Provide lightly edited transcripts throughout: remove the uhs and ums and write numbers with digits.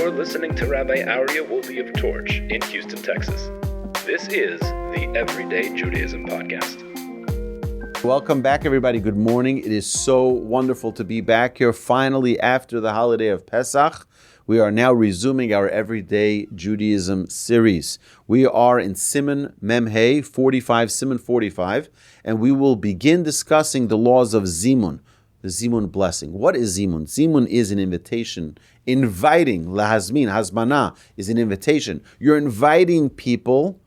You're listening to Rabbi Aryeh Wolbe of Torch in Houston, Texas. This is the Everyday Judaism Podcast. Welcome back, everybody. Good morning. It is so wonderful to be back here finally after the holiday of Pesach. We are now resuming our Everyday Judaism series. We are in Siman Memhei 45, Siman 45, and we will begin discussing the laws of Zimun, the Zimun blessing. What is Zimun? Zimun is an invitation, inviting. Lahazmin, hazmana is an invitation. You're inviting people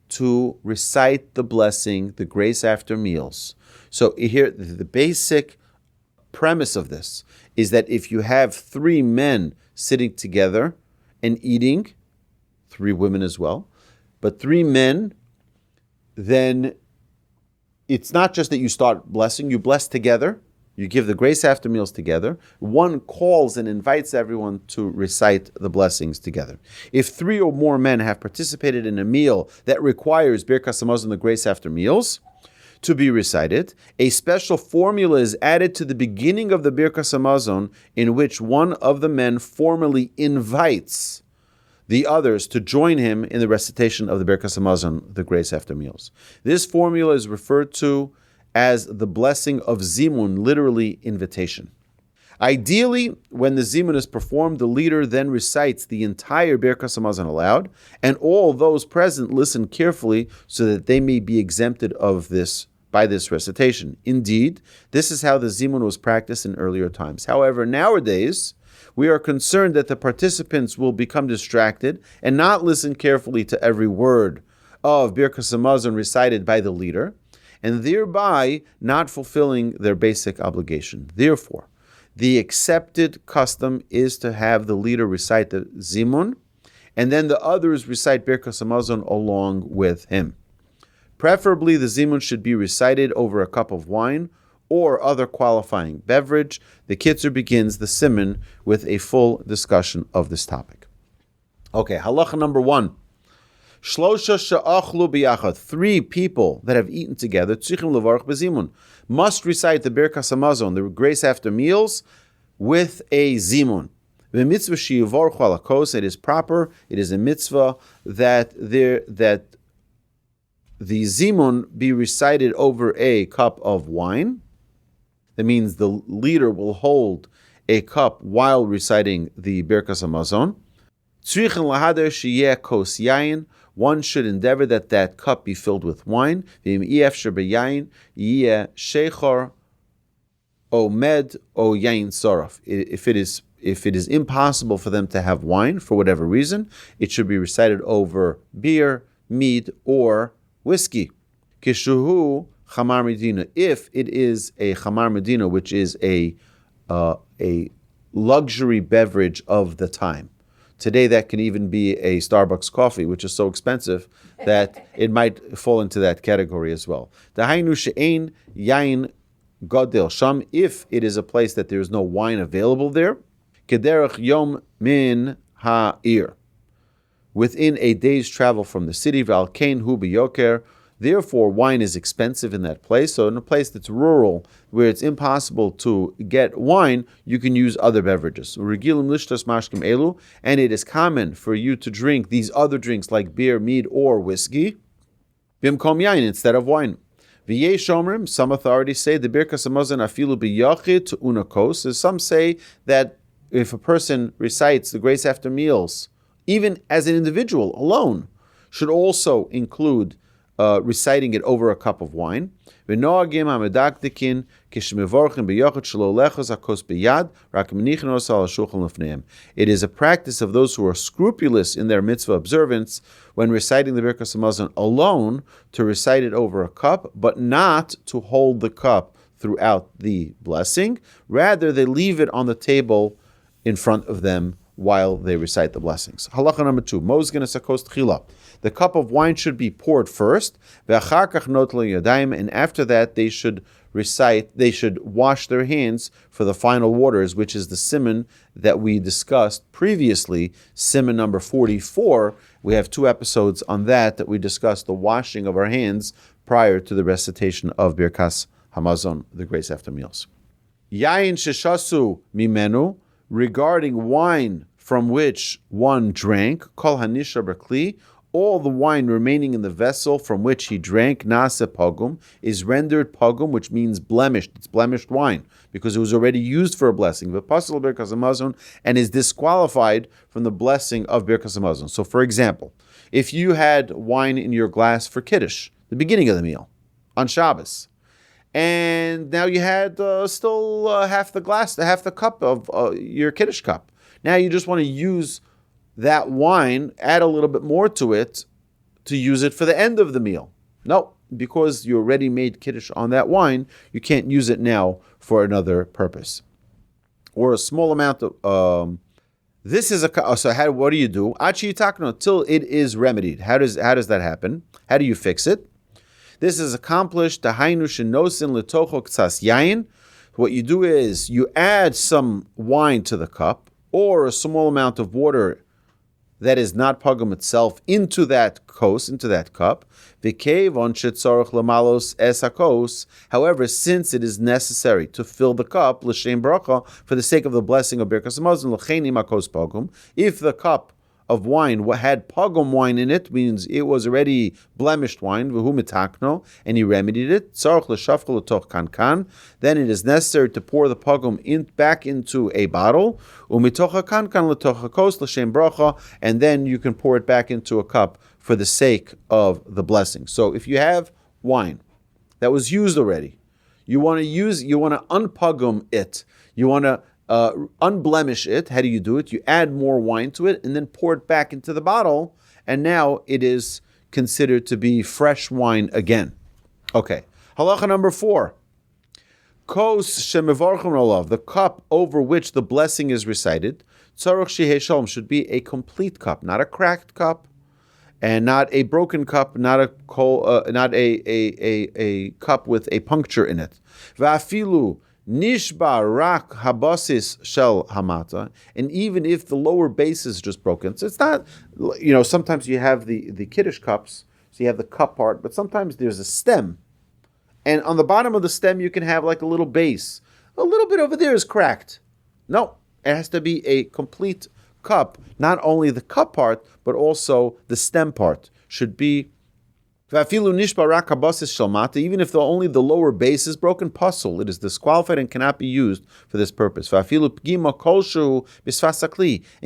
to recite the blessing, the grace after meals. So here, the basic premise of this is that if you have three men sitting together and eating, three women as well, but three men, then it's not just that you start blessing, you bless together, you give the grace after meals together. One calls and invites everyone to recite the blessings together. If three or more men have participated in a meal that requires Birkas Hamazon, the grace after meals, to be recited, a special formula is added to the beginning of the Birkas Hamazon in which one of the men formally invites the others to join him in the recitation of the Birkas Hamazon, the grace after meals. This formula is referred to as the blessing of Zimun, literally invitation. Ideally, when the Zimun is performed, the leader then recites the entire Birkas Hamazon aloud, and all those present listen carefully so that they may be exempted of this by this recitation. Indeed, this is how the Zimun was practiced in earlier times. However, nowadays, we are concerned that the participants will become distracted and not listen carefully to every word of Birkas Hamazon recited by the leader, and thereby not fulfilling their basic obligation. Therefore, the accepted custom is to have the leader recite the Zimun, and then the others recite Birkas Hamazon along with him. Preferably, the Zimun should be recited over a cup of wine or other qualifying beverage. The Kitzur begins the Siman with a full discussion of this topic. Okay, halacha number 1. Shlosha she'achlu biyachad. 3 people that have eaten together, tzichim levarach bezimun, must recite the Birkas Hamazon, the grace after meals, with a Zimun. The mitzvah she'yivarchu ala kos, it is proper, it is a mitzvah that the Zimun be recited over a cup of wine. That means the leader will hold a cup while reciting the Birkas Hamazon. Tzrichen lahader sheyeh kos yayin. One should endeavor that that cup be filled with wine. V'im efshar beyayin yeh shechor omed o yayin sorof. If it is impossible for them to have wine for whatever reason, it should be recited over beer, mead, or whiskey. Kishuhu chamar medina. If it is a chamar medina, which is a luxury beverage of the time. Today, that can even be a Starbucks coffee, which is so expensive that it might fall into that category as well. Dahainu she'ein yain godel sham. If it is a place that there is no wine available there, kederach yom min ha'ir, within a day's travel from the city, Valkain hu biyoker. Therefore, wine is expensive in that place. So in a place that's rural, where it's impossible to get wine, you can use other beverages. Regilim lishtas mashkim elu, and it is common for you to drink these other drinks like beer, mead, or whiskey, bimkom yain, instead of wine. V'yesh omrim, some authorities say the Birkas Hamazon afilu biyachid to unakos. As some say that if a person recites the grace after meals, even as an individual alone, should also include reciting it over a cup of wine. It is a practice of those who are scrupulous in their mitzvah observance when reciting the Birkas Hamazon alone to recite it over a cup, but not to hold the cup throughout the blessing. Rather, they leave it on the table in front of them while they recite the blessings. Halacha number 2. Mozgen esakos tchila. The cup of wine should be poured first, and after that they should wash their hands for the final waters, which is the Siman that we discussed previously, Siman number 44. We have 2 episodes on that we discussed the washing of our hands prior to the recitation of Birkas Hamazon, the grace after meals. Yain sheshasu mimenu, regarding wine from which one drank, kol hanisha b'kli, all the wine remaining in the vessel from which he drank, nase pogom, is rendered pogom, which means blemished. It's blemished wine, because it was already used for a blessing. V'pasal birkas hamazon, and is disqualified from the blessing of birkas hamazon. So, for example, if you had wine in your glass for Kiddush, the beginning of the meal, on Shabbos, and now you had still half the cup of your Kiddush cup. Now you just want to use that wine, add a little bit more to it, to use it for the end of the meal. No, because you already made Kiddush on that wine, you can't use it now for another purpose. Or a small amount of... what do you do? Till it is remedied. How does that happen? How do you fix it? This is accomplished. What you do is you add some wine to the cup, or a small amount of water that is not pogom itself into that cup. However, since it is necessary to fill the cup, l'shem bracha, for the sake of the blessing of birkas hamazon, l'chein makos pogom, if the cup of wine had pogom wine in it, means it was already blemished wine, v'hu mitakno, and he remedied it, tzarich l'shafcha l'toch kankan, then it is necessary to pour the pogom back into a bottle, u'mitocha kankan l'toch hakos l'shem bracha, and then you can pour it back into a cup for the sake of the blessing. So if you have wine that was used already, you want to unpogom it, you want to unblemish it. How do you do it? You add more wine to it and then pour it back into the bottle, and now it is considered to be fresh wine again. Okay. Halacha number 4. Kos shemevarchim olav, the cup over which the blessing is recited, tzarich shehei shalom, should be a complete cup, not a cracked cup, and not a broken cup, not a cup with a puncture in it. Va'afilu nishba rak habasis shel hamata, and even if the lower base is just broken, so it's not, sometimes you have the Kiddush cups, so you have the cup part, but sometimes there's a stem, and on the bottom of the stem you can have like a little base. A little bit over there is cracked. No, it has to be a complete cup. Not only the cup part, but also the stem part should be. Even if only the lower base is broken, pasul, it is disqualified and cannot be used for this purpose. And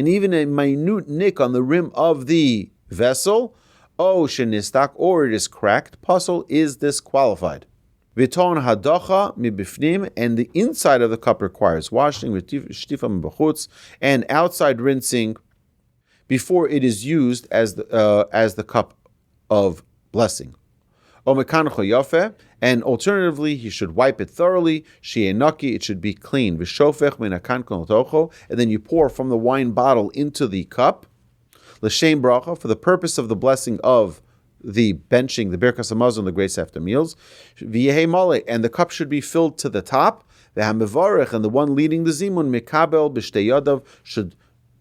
even a minute nick on the rim of the vessel, or it is cracked, pasul is disqualified. And the inside of the cup requires washing and outside rinsing before it is used as the cup of blessing. And alternatively, he should wipe it thoroughly. It should be clean. And then you pour from the wine bottle into the cup. L'shem bracha, for the purpose of the blessing of the benching, the birkas hamazon, the grace after meals. And the cup should be filled to the top. And the one leading the Zimun, mikabel b'shtei yadav, should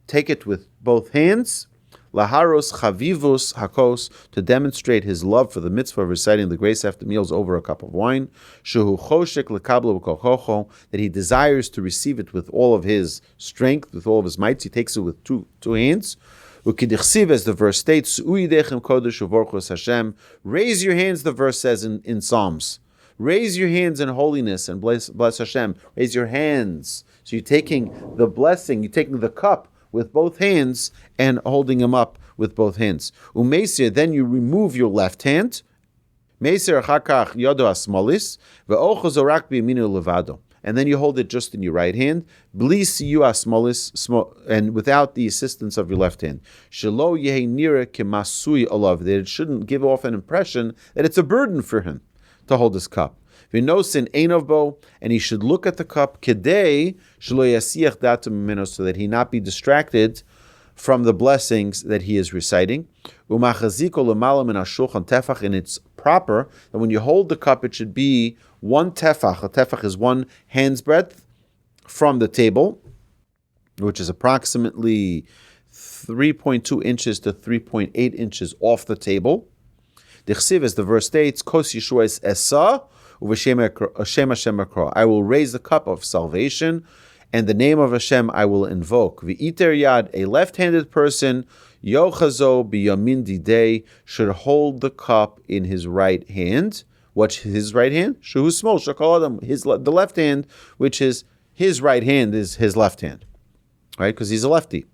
take it with both hands. Laharos chavivus hakos, to demonstrate his love for the mitzvah of reciting the grace after meals over a cup of wine. Shehu choshek lekablo v'kochocho, that he desires to receive it with all of his strength, with all of his might. He takes it with two hands. Ukidichsiv, as the verse states, uidechem kodesh uvorchos Hashem. Raise your hands, the verse says in Psalms. Raise your hands in holiness and bless Hashem. Raise your hands. So you're taking the blessing, you're taking the cup with both hands and holding them up with both hands. Umeisir, then you remove your left hand. Meisir achakach yodo asmolis ve'ocho zorak b'yaminu levado, and then you hold it just in your right hand. Blis yu asmolis, and without the assistance of your left hand. Shelo yehi nira kemasui olav, that it shouldn't give off an impression that it's a burden for him to hold this cup. V'nosin einov bo, and he should look at the cup kedei shelo yasiach datum mimeno, so that he not be distracted from the blessings that he is reciting. Umachaziko l'malam min hashulchan tefach, and it's proper that when you hold the cup, it should be one tefach. A tefach is 1 hand's breadth from the table, which is approximately 3.2 inches to 3.8 inches off the table. Dichsiv, as the verse states, Kos Yeshuas Esa, I will raise the cup of salvation, and the name of Hashem I will invoke. V'iter yad, a left-handed person, yochazo biyamin didei, should hold the cup in his right hand. What's his right hand? Shehu smol shakol adam, the left hand, which is his right hand, is his left hand, right? Because he's a lefty.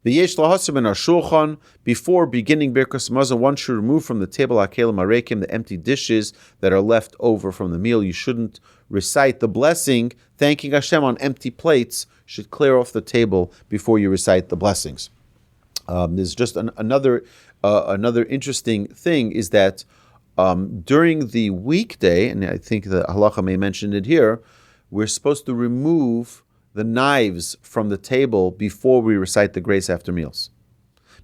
V'yesh lahasim in our shulchan, before beginning Birkas Hamazon, one should remove from the table hakelim harekim, the empty dishes that are left over from the meal. You shouldn't recite the blessing, thanking Hashem on empty plates. You should clear off the table before you recite the blessings. There's just another interesting thing is that during the weekday, and I think the Halacha may mention it here, we're supposed to remove the knives from the table before we recite the grace after meals.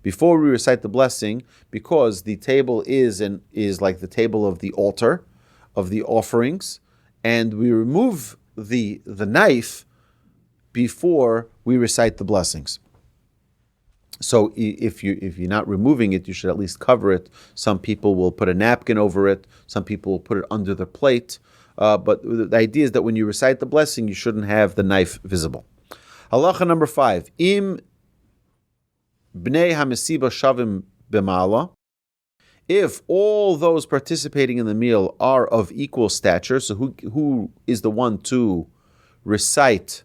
Before we recite the blessing, because the table is like the table of the altar, of the offerings, and we remove the knife before we recite the blessings. So if you're not removing it, you should at least cover it. Some people will put a napkin over it. Some people will put it under their plate. But the idea is that when you recite the blessing, you shouldn't have the knife visible. Halacha number 5. Im bnei hamesiba shavim b'ma'ala. If all those participating in the meal are of equal stature, so who is the one to recite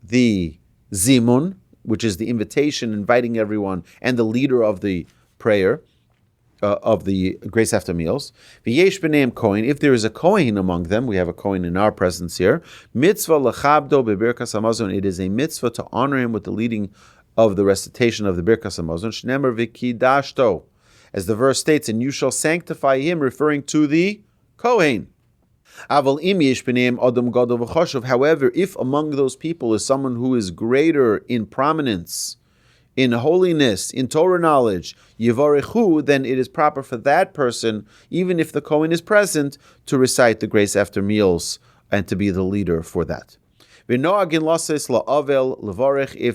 the Zimun, which is the invitation, inviting everyone, and the leader of the prayer, of the grace after meals. V'yesh b'neim Kohen, if there is a Kohen among them, we have a Kohen in our presence here, mitzvah lechabdo beBirkas Hamazon, it is a mitzvah to honor him with the leading of the recitation of the Birkas Hamazon, shnemer v'kidashto, as the verse states, and you shall sanctify him, referring to the Kohen. However, if among those people is someone who is greater in prominence, in holiness, in Torah knowledge, yivarechu, then it is proper for that person, even if the Kohen is present, to recite the grace after meals and to be the leader for that. If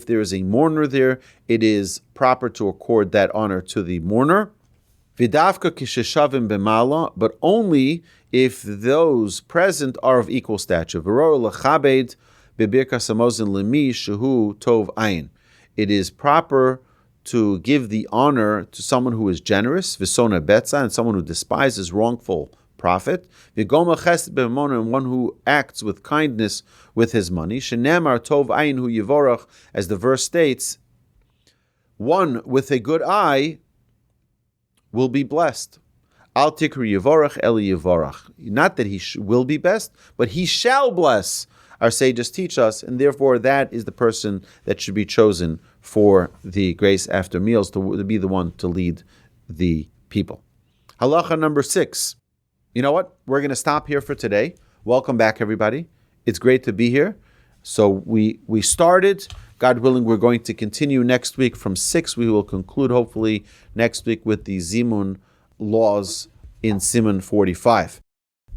there is a mourner there, it is proper to accord that honor to the mourner. But only if those present are of equal stature. It is proper to give the honor to someone who is generous, and someone who despises wrongful profit, and one who acts with kindness with his money. As the verse states, one with a good eye will be blessed. Al tikri yivorach eli yivorach. Not that he will be blessed, but he shall bless. Our sages teach us, and therefore that is the person that should be chosen for the grace after meals, to be the one to lead the people. Halacha number 6. You know what? We're going to stop here for today. Welcome back, everybody. It's great to be here. So we started. God willing, we're going to continue next week from 6. We will conclude, hopefully, next week with the Zimun laws in Siman 45.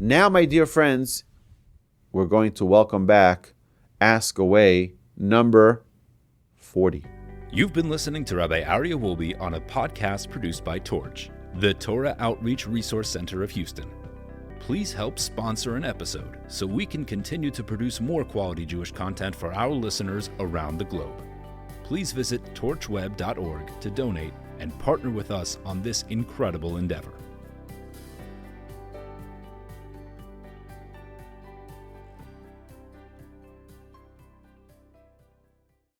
Now, my dear friends, we're going to welcome back Ask Away number 40. You've been listening to Rabbi Aryeh Wolbe on a podcast produced by Torch, the Torah Outreach Resource Center of Houston. Please help sponsor an episode so we can continue to produce more quality Jewish content for our listeners around the globe. Please visit torchweb.org to donate and partner with us on this incredible endeavor.